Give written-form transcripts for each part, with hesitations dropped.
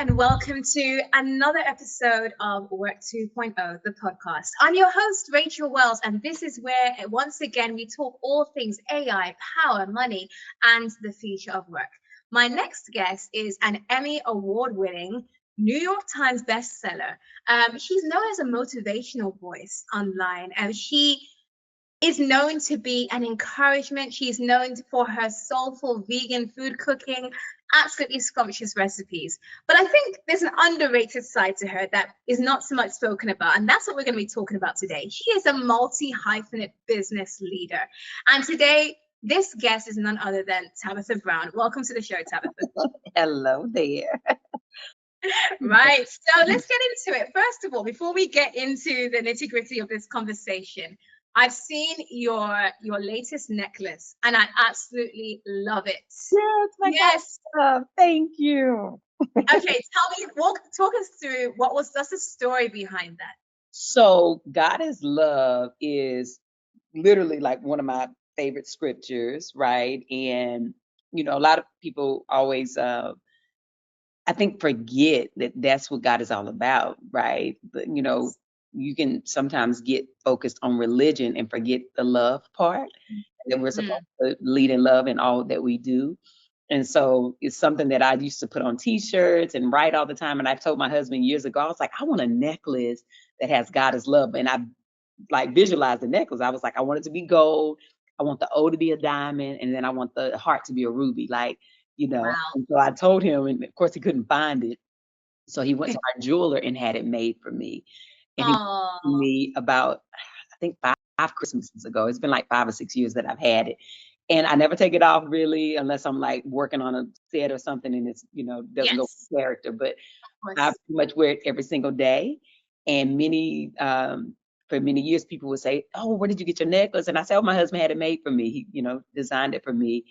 and welcome to another episode of Work 2.0, the podcast. I'm your host, Rachel Wells, and this is where, once again, we talk all things AI, power, money, and the future of work. My next guest is an Emmy Award-winning New York Times bestseller. She's known as a motivational voice online, and she is known to be an encouragement. She's known for her soulful vegan food cooking, absolutely scrumptious recipes. But I think there's an underrated side to her that is not so much spoken about, and that's what we're going to be talking about today. She is a multi-hyphenate business leader. And today, this guest is none other than Tabitha Brown. Welcome to the show, Tabitha. Hello there. Right. So let's get into it. First of all, before we get into the nitty-gritty of this conversation, I've seen your latest necklace and I absolutely love it. Yes. Thank you. Okay, talk us through what's the story behind that. So God is love is literally like one of my favorite scriptures, right? And a lot of people always I think forget that that's what God is all about, right? But you can sometimes get focused on religion and forget the love part, that we're supposed to lead in love in all that we do. And so it's something that I used to put on t-shirts and write all the time. And I told my husband years ago, I was like, I want a necklace that has God is love. And I like visualized the necklace. I was like, I want it to be gold. I want the O to be a diamond. And then I want the heart to be a ruby. Wow. And so I told him, and of course he couldn't find it. So he went to our jeweler and had it made for me. And he told me about, I think 5 Christmases ago. It's been like 5 or 6 years that I've had it. And I never take it off really, unless I'm like working on a set or something and it's, doesn't go with character. But I pretty much wear it every single day. And for many years, people would say, "Oh, where did you get your necklace?" And I said, "Oh, my husband had it made for me. He, designed it for me."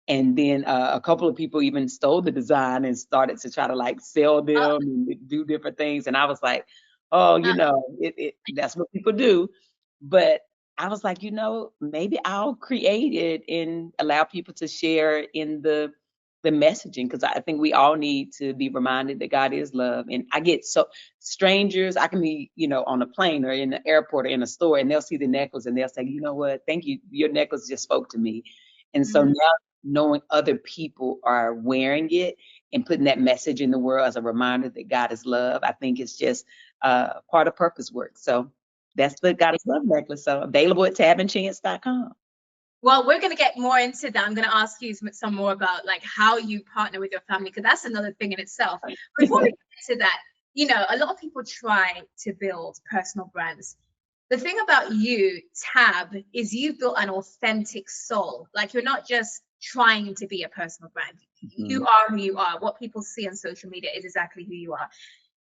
And then a couple of people even stole the design and started to try to like sell them and do different things. And I was like, "Oh, that's what people do." But I was like, maybe I'll create it and allow people to share in the messaging, because I think we all need to be reminded that God is love. And I get so strangers, I can be, on a plane or in the airport or in a store, and they'll see the necklace and they'll say, "You know what? Thank you. Your necklace just spoke to me." And so now knowing other people are wearing it and putting that message in the world as a reminder that God is love, I think it's just part of purpose work. So that's the God is love necklace. So available at tabandchance.com. Well, we're going to get more into that. I'm going to ask you some more about like how you partner with your family, because that's another thing in itself. Before we get into that, a lot of people try to build personal brands. The thing about you, Tab, is you've built an authentic soul. Like, you're not just trying to be a personal brand. You are who you are. What people see on social media is exactly who you are.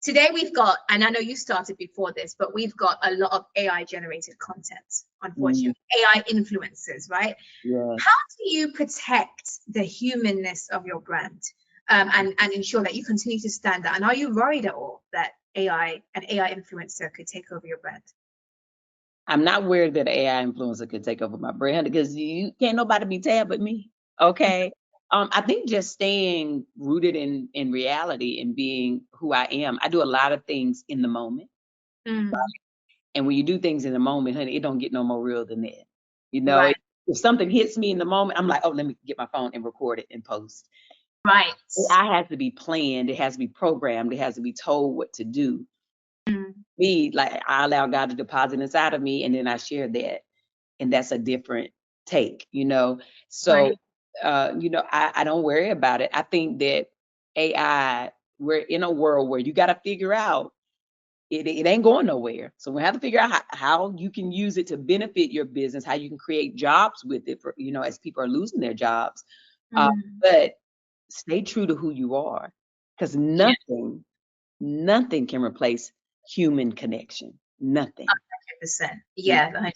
Today we've got, and I know you started before this, but we've got a lot of AI generated content, unfortunately, AI influencers, right? Yeah. How do you protect the humanness of your brand and ensure that you continue to stand out? And are you worried at all that an AI influencer could take over your brand? I'm not worried that an AI influencer could take over my brand, because you can't nobody be Tab but me. Okay. I think just staying rooted in reality and being who I am. I do a lot of things in the moment. Right? And when you do things in the moment, honey, it don't get no more real than that. Right. If something hits me in the moment, I'm like, oh, let me get my phone and record it and post. Right. AI has to be planned. It has to be programmed. It has to be told what to do. Me, like, I allow God to deposit inside of me, and then I share that. And that's a different take, So, I don't worry about it. I think that AI, we're in a world where you got to figure out it ain't going nowhere. So we have to figure out how you can use it to benefit your business, how you can create jobs with it for, as people are losing their jobs. But stay true to who you are, because nothing can replace human connection. Nothing. 100%. Yeah, 100%.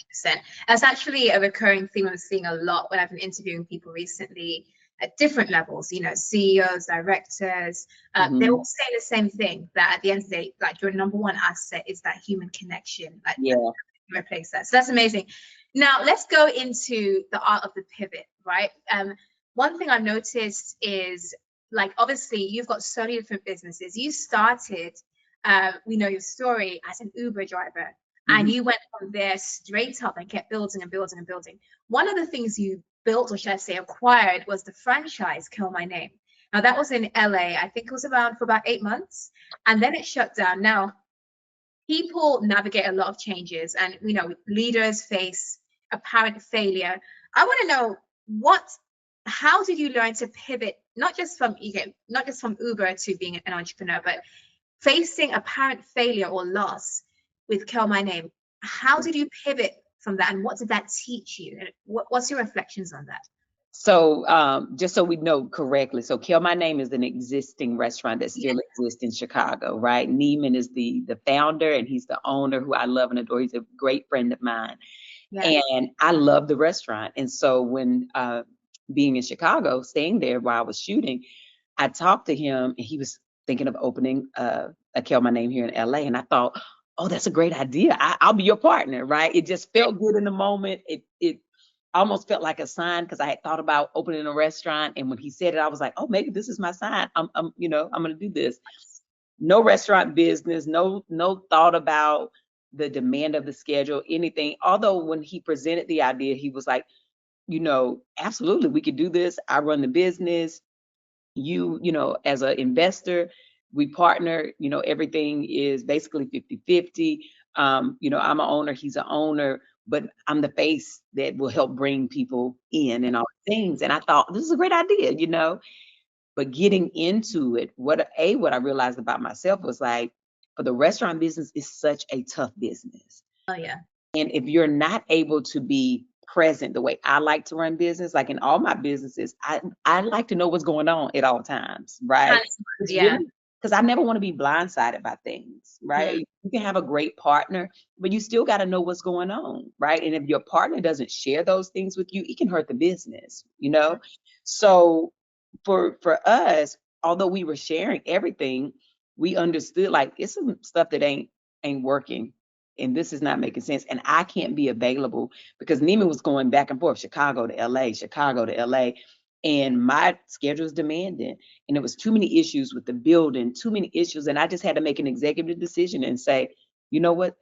That's actually a recurring theme I'm seeing a lot when I've been interviewing people recently at different levels, CEOs, directors. They all say the same thing, that at the end of the day, like, your number one asset is that human connection. Like, replace that. So that's amazing. Now let's go into the art of the pivot, right? One thing I've noticed is like obviously you've got so many different businesses. You started, we know your story as an Uber driver, and Mhm. you went from there straight up and kept building and building and building. One of the things you built, or should I say acquired, was the franchise Kill My Name. Now that was in LA. I think it was around for about 8 months, and then it shut down. Now people navigate a lot of changes, and leaders face apparent failure. I want to know what how did you learn to pivot, not just from Uber to being an entrepreneur, but facing apparent failure or loss with Kill My Name? How did you pivot from that, and what did that teach you, and what's your reflections on that? So, just so we know correctly, so Kill My Name is an existing restaurant that Yeah. still exists in Chicago, right? Neiman is the founder, and he's the owner, who I love and adore. He's a great friend of mine, Yeah. and I love the restaurant. And so when being in Chicago, staying there while I was shooting, I talked to him, and he was thinking of opening a Kill My Name here in LA, and I thought, oh, that's a great idea. I'll be your partner, right? It just felt good in the moment. It almost felt like a sign, because I had thought about opening a restaurant, and when he said it, I was like, oh, maybe this is my sign. I'm going to do this. No restaurant business, no thought about the demand of the schedule, anything. Although when he presented the idea, he was like, absolutely, we could do this. I run the business. As an investor, we partner. Everything is basically 50-50. I'm an owner, he's an owner, but I'm the face that will help bring people in and all things. And I thought this is a great idea. But getting into it, what I realized about myself was like, for the restaurant business, is such a tough business. Oh yeah. And if you're not able to be present the way I like to run business, like in all my businesses, I like to know what's going on at all times, right? It's Yeah. really because I never want to be blindsided by things, Mm. right? You can have a great partner, but you still got to know what's going on, right? And if your partner doesn't share those things with you, it can hurt the business. So for us, although we were sharing everything, we understood like it's some stuff that ain't working, and this is not making sense. And I can't be available because Neiman was going back and forth, Chicago to LA, Chicago to LA. And my schedule is demanding. And there was too many issues with the building, too many issues. And I just had to make an executive decision and say, you know what?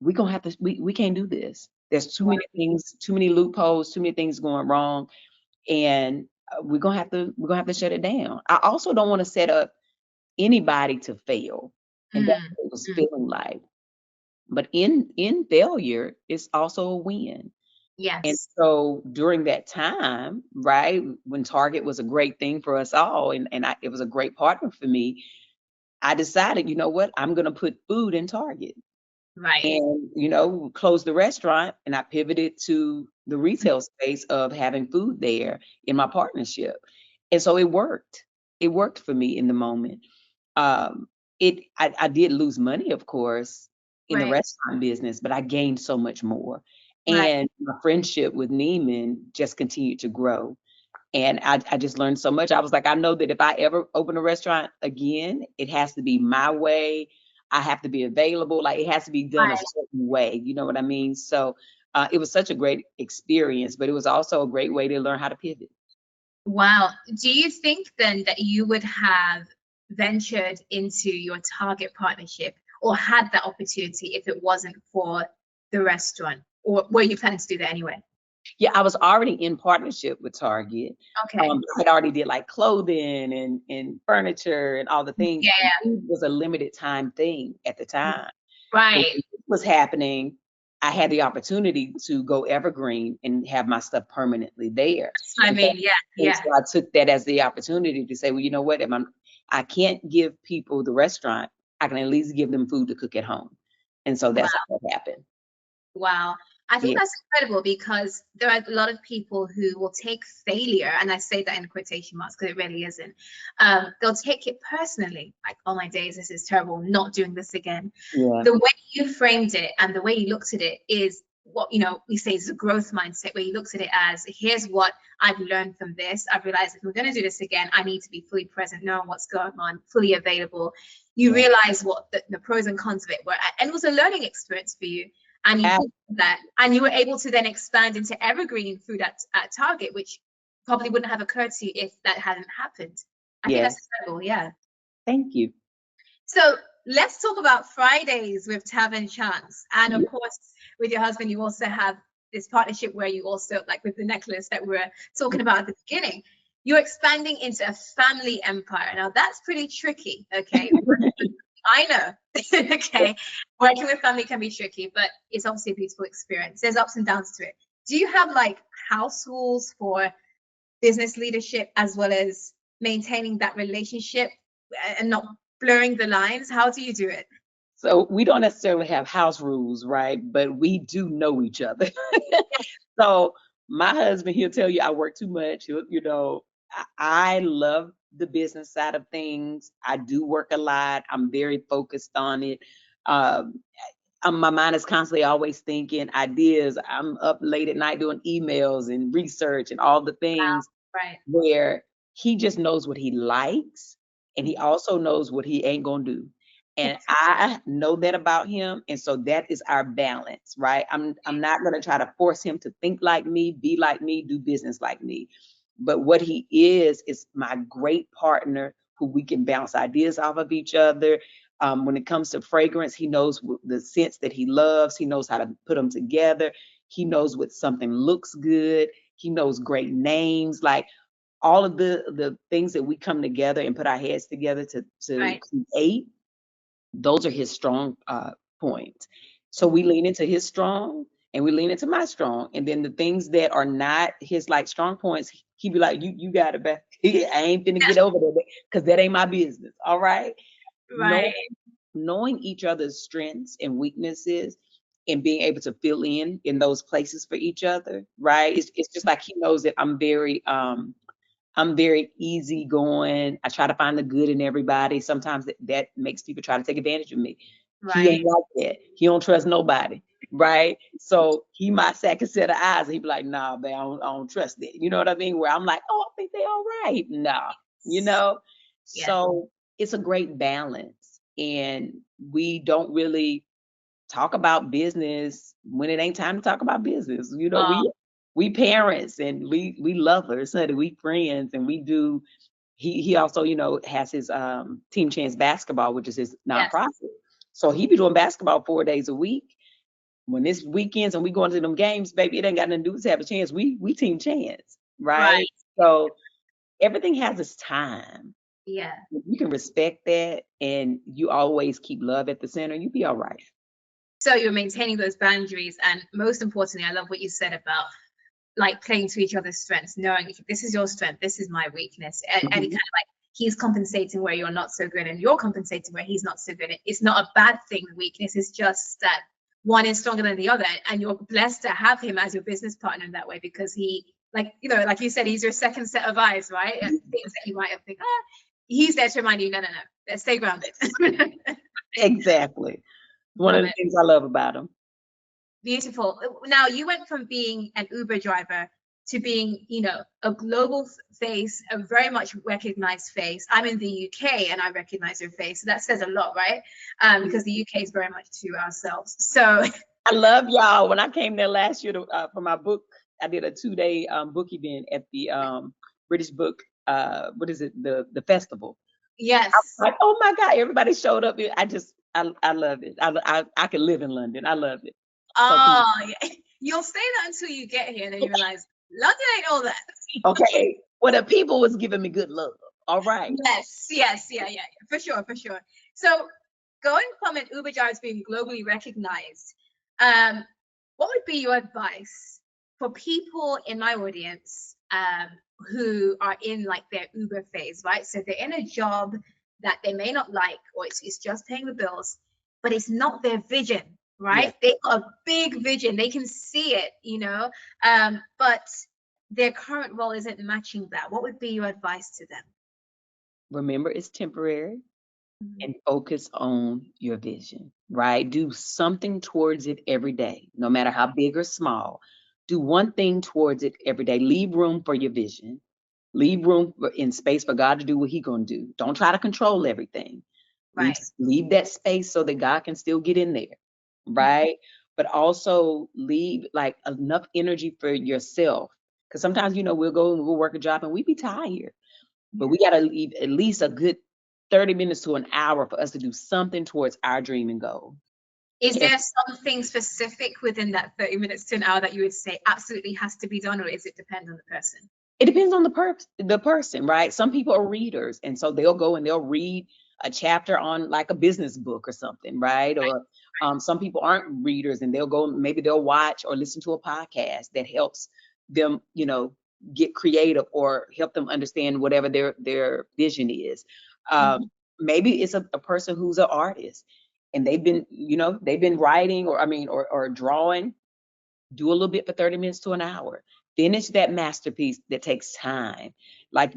We're gonna have to we can't do this. There's too Wow. many things, too many loopholes, too many things going wrong. And we're gonna have to shut it down. I also don't want to set up anybody to fail. And that's Mm. what it was Mm. feeling like. But in failure, it's also a win. And Yes. so during that time, right, when Target was a great thing for us all, and it was a great partner for me, I decided, you know what, I'm going to put food in Target, Right. and close the restaurant, and I pivoted to the retail space of having food there in my partnership. And so it worked. It worked for me in the moment. Um, I did lose money, of course, in the Right. restaurant business, but I gained so much more. Right. And my friendship with Neiman just continued to grow. And I just learned so much. I was like, I know that if I ever open a restaurant again, it has to be my way. I have to be available. Like, it has to be done a Right. certain way. You know what I mean? So it was such a great experience, but it was also a great way to learn how to pivot. Wow. Do you think then that you would have ventured into your Target partnership or had that opportunity if it wasn't for the restaurant? Or were you planning to do that anyway? Yeah, I was already in partnership with Target. Okay. I had already did like clothing and furniture and all the things. Yeah. Food was a limited time thing at the time. But Right. when this was happening, I had the opportunity to go evergreen and have my stuff permanently there. That's what I And so, mean. Yeah. and Yeah. so I took that as the opportunity to say, well, you know what? I can't give people the restaurant, I can at least give them food to cook at home. And so that's how that happened. Wow. I think Yeah. that's incredible because there are a lot of people who will take failure, and I say that in quotation marks because it really isn't. They'll take it personally, like, oh my days, this is terrible, not doing this again. Yeah. The way you framed it and the way you looked at it is what we say is a growth mindset, where you looked at it as, here's what I've learned from this. I've realized if we're going to do this again, I need to be fully present, knowing what's going on, fully available. You Yeah. realize what the pros and cons of it were, and it was a learning experience for you, and you Ab- took that and you were able to then expand into evergreen food at Target, which probably wouldn't have occurred to you if that hadn't happened. I think Yes. that's incredible. Yeah. Thank you. So let's talk about Fridays with Tab and Chance. And of Yeah. course, with your husband, you also have this partnership where you also, like with the necklace that we were talking about at the beginning, you're expanding into a family empire. Now, that's pretty tricky. Okay. I know. Okay. Working with family can be tricky, but it's obviously a beautiful experience. There's ups and downs to it. Do you have like house rules for business leadership as well as maintaining that relationship and not blurring the lines? How do you do it? So we don't necessarily have house rules, right? But we do know each other. So my husband, he'll tell you I work too much. I love the business side of things. I do work a lot. I'm very focused on it. Um, my mind is constantly always thinking ideas. I'm up late at night doing emails and research and all the Wow. things Right. where he just knows what he likes and he also knows what he ain't gonna do. And I know that about him. And so that is our balance, right? I'm not gonna try to force him to think like me, be like me, do business like me. But what he is my great partner who we can bounce ideas off of each other. When it comes to fragrance, he knows the scents that he loves. He knows how to put them together. He knows what something looks good. He knows great names. Like all of the things that we come together and put our heads together to Right. create, those are his strong points. So we lean into his strong and we lean into my strong. And then the things that are not his like strong points, he'd be like, you got it back. I ain't finna get over there because that ain't my business. All right. Right. Knowing each other's strengths and weaknesses and being able to fill in those places for each other, right? It's just like he knows that I'm very easygoing. I try to find the good in everybody. Sometimes that makes people try to take advantage of me. He Right. ain't like that. He don't trust nobody, right? So he might second set of eyes. And he be like, nah, man, I don't trust that. You know what I mean? Where I'm like, oh, I think they all right. Nah, you know? Yeah. So it's a great balance. And we don't really talk about business when it ain't time to talk about business. Oh, We parents and we lovers, honey, we friends, and we do. He also has his Team Chance Basketball, which is his yes. nonprofit. So he be doing basketball 4 days a week. When it's weekends and we going to them games, baby, it ain't got nothing to do with have a chance. We Team Chance, Right. right? So everything has its time. Yeah. If you can respect that and you always keep love at the center, you be all right. So you're maintaining those boundaries. And most importantly, I love what you said about like playing to each other's strengths, knowing this is your strength, this is my weakness. And kind of Mhm. like he's compensating where you're not so good and you're compensating where he's not so good. It's not a bad thing, weakness. It's just that one is stronger than the other. And you're blessed to have him as your business partner in that way because he, like, like you said, he's your second set of eyes, right? And things that you might have think, he's there to remind you, no, let's stay grounded. Exactly. One of Love the it. things I love about him. Beautiful. Now you went from being an Uber driver to being, a global face, a very much recognized face. I'm in the UK and I recognize your face. So that says a lot, right? Because the UK is very much to ourselves. So I love y'all. When I came there last year for my book, I did a 2-day book event at the British Book. What is it? The festival. yes. Like, oh my God, everybody showed up. I love it. I could live in London. I love it. So Oh, yeah. You'll say that until you get here, and then you realize London ain't all that. okay, well the people was giving me good love. All right. Yes, yes, yeah, for sure, for sure. So going from an Uber driver to being globally recognized, um, what would be your advice for people in my audience who are in like their Uber phase, right? So they're in a job that they may not like, or it's just paying the bills, but it's not their vision, Yes. right? They've got a big vision, they can see it, but their current role isn't matching that. What would be your advice to them? Remember, it's temporary Mhm. and focus on your vision, right? Do something towards it every day, no matter how big or small. Do one thing towards it every day. Leave room for your vision. Leave room in space for God to do what He gonna do. Don't try to control everything. Leave Right. leave that space so that God can still get in there, Mhm. right? But also leave like enough energy for yourself. Because sometimes we'll go and we'll work a job and we be tired. but we got to leave at least a good 30 minutes to an hour for us to do something towards our dream and goal. Is there something specific within that 30 minutes to an hour that you would say absolutely has to be done, or is it depend on the person? It depends on the person, right? Some people are readers, and so they'll go and they'll read a chapter on like a business book or something, right? Or some people aren't readers, and they'll go, maybe they'll watch or listen to a podcast that helps them, get creative or help them understand whatever their vision is. Maybe it's a person who's an artist, and they've been writing, or drawing. Do a little bit for 30 minutes to an hour. Finish that masterpiece that takes time. Like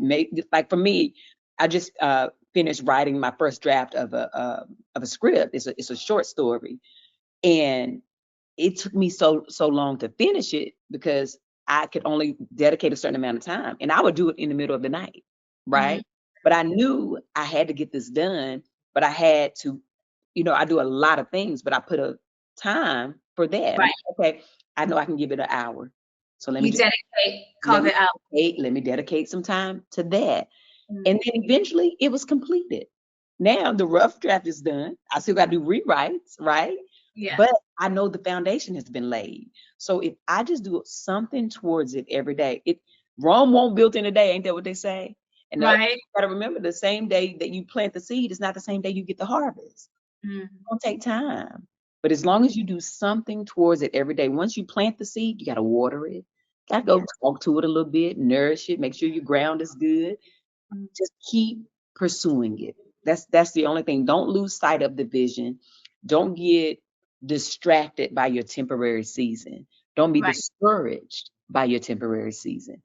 for me, I just finished writing my first draft of a script. It's a short story, and it took me so long to finish it because I could only dedicate a certain amount of time, and I would do it in the middle of the night, right? But I knew I had to get this done, but I had to, I do a lot of things, but I put a time for that. I'm Right. like, okay, I know I can give it an hour. So You carve it out. let me dedicate some time to that. And then eventually it was completed. Now the rough draft is done. I still got to do rewrites, right? Yeah. But I know the foundation has been laid. So if I just do something towards it every day, Rome won't built in a day, ain't that what they say? And the other thing Right. you gotta remember, the same day that you plant the seed is not the same day you get the harvest. It's gonna take time. But as long as you do something towards it every day, once you plant the seed, you gotta water it. Gotta go talk to it a little bit, nourish it, make sure your ground is good. Just keep pursuing it. That's the only thing. Don't lose sight of the vision. Don't get distracted by your temporary season. Don't be Right. discouraged by your temporary season.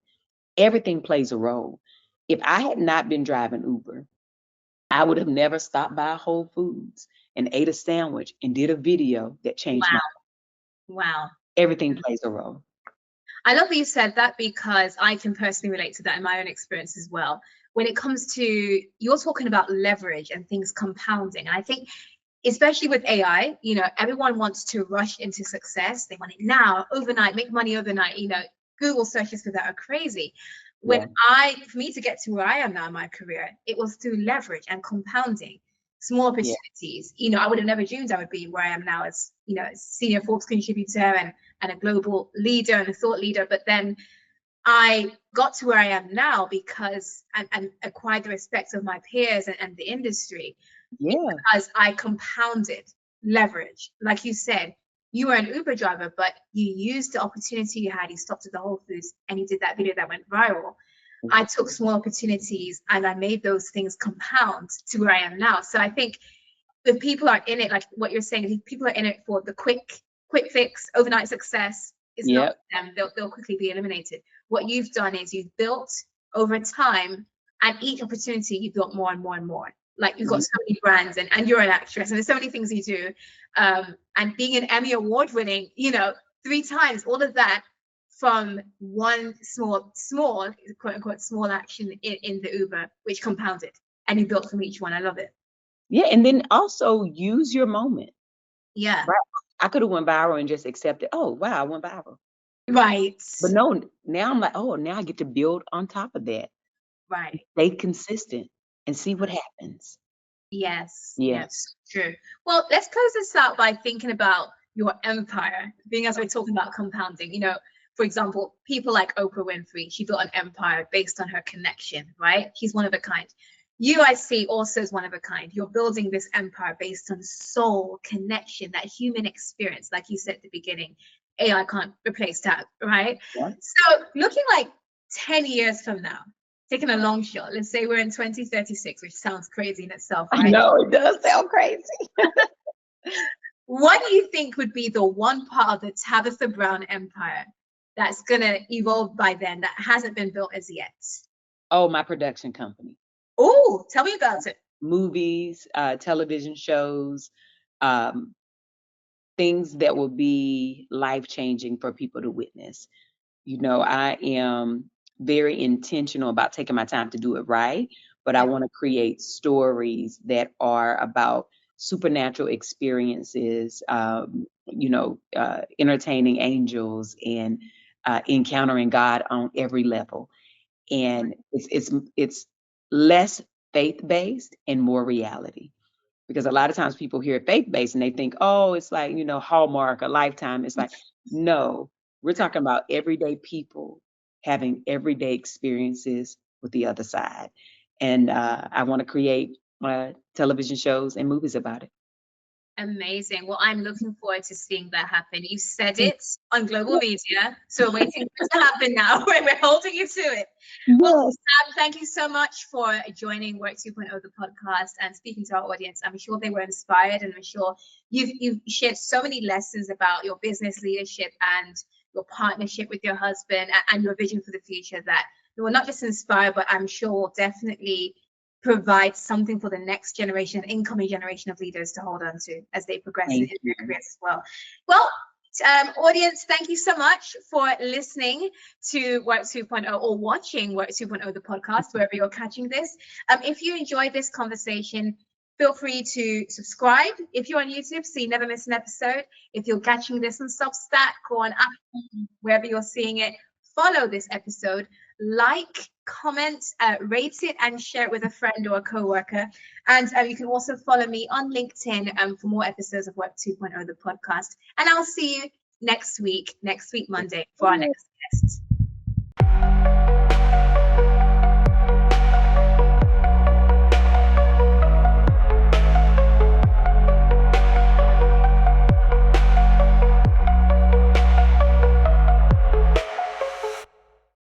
Everything plays a role. If I had not been driving Uber, I would have never stopped by Whole Foods and ate a sandwich and did a video that changed my Wow. Wow. everything plays a role. I love that you said that because I can personally relate to that in my own experience as well. When it comes to, you're talking about leverage and things compounding. And I think, especially with AI, everyone wants to rush into success. They want it now, overnight, make money overnight. Google searches for that are crazy. Yeah. For me to get to where I am now in my career, it was through leverage and compounding small Yeah. opportunities. I would have never dreamed I would be where I am now as, senior Forbes contributor and a global leader and a thought leader. But then I got to where I am now because and acquired the respect of my peers and the industry because I compounded leverage. Like you said, you were an Uber driver, but you used the opportunity you had. You stopped at the Whole Foods and you did that video that went viral. I took small opportunities and I made those things compound to where I am now. So I think if people are in it, like what you're saying, if people are in it for the quick fix, overnight success, is not for them. They'll quickly be eliminated. What you've done is you've built over time, and each opportunity you built more and more and more. Like you've got so many brands, and you're an actress, and there's so many things you do. And being an Emmy award winning, 3 times, all of that from one small quote unquote small action in the Uber, which compounded, and you built from each one. I love it. Yeah, and then also use your moment. Yeah. Right. I could have went viral and just accepted, oh wow, I went viral. Right. But no, now I'm like, oh, now I get to build on top of that. Right. Stay consistent and see what happens. Yes. Yes. Yes. True. Well, let's close this out by thinking about your empire, being as we're talking about compounding. For example, people like Oprah Winfrey, she built an empire based on her connection, right? She's one of a kind. You, I see, also as one of a kind. You're building this empire based on soul, connection, that human experience, like you said at the beginning. AI can't replace that, right? Yeah. So looking like 10 years from now, taking a long shot, let's say we're in 2036, which sounds crazy in itself, I right? know it does sound crazy. What do you think would be the one part of the Tabitha Brown empire that's going to evolve by then that hasn't been built as yet? Oh, my production company. Oh, tell me about it. Movies, television shows, um, things that will be life changing for people to witness. I am very intentional about taking my time to do it right, but I want to create stories that are about supernatural experiences, entertaining angels and encountering God on every level. And it's less faith-based and more reality. Because a lot of times people hear faith-based and they think, oh, it's like, Hallmark, a Lifetime. It's like, no, we're talking about everyday people having everyday experiences with the other side. And I want to create television shows and movies about it. Amazing. Well, I'm looking forward to seeing that happen. You said it on global media, so we're waiting for it to happen now. We're holding you to it. Well, Yes. Sam, thank you so much for joining Work 2.0, the podcast, and speaking to our audience. I'm sure they were inspired, and I'm sure you've shared so many lessons about your business leadership and your partnership with your husband and your vision for the future that they will not just inspire, but I'm sure will definitely provide something for the next generation, incoming generation of leaders to hold on to as they progress in their careers as well. Well, audience, thank you so much for listening to Work 2.0 or watching Work 2.0, the podcast, wherever you're catching this. If you enjoyed this conversation, feel free to subscribe if you're on YouTube so you never miss an episode. If you're catching this on Substack or on Apple, wherever you're seeing it, follow this episode, like, comment, rate it, and share it with a friend or a coworker. And you can also follow me on LinkedIn for more episodes of Work 2.0, the podcast. And I'll see you next week Monday, for our next guest.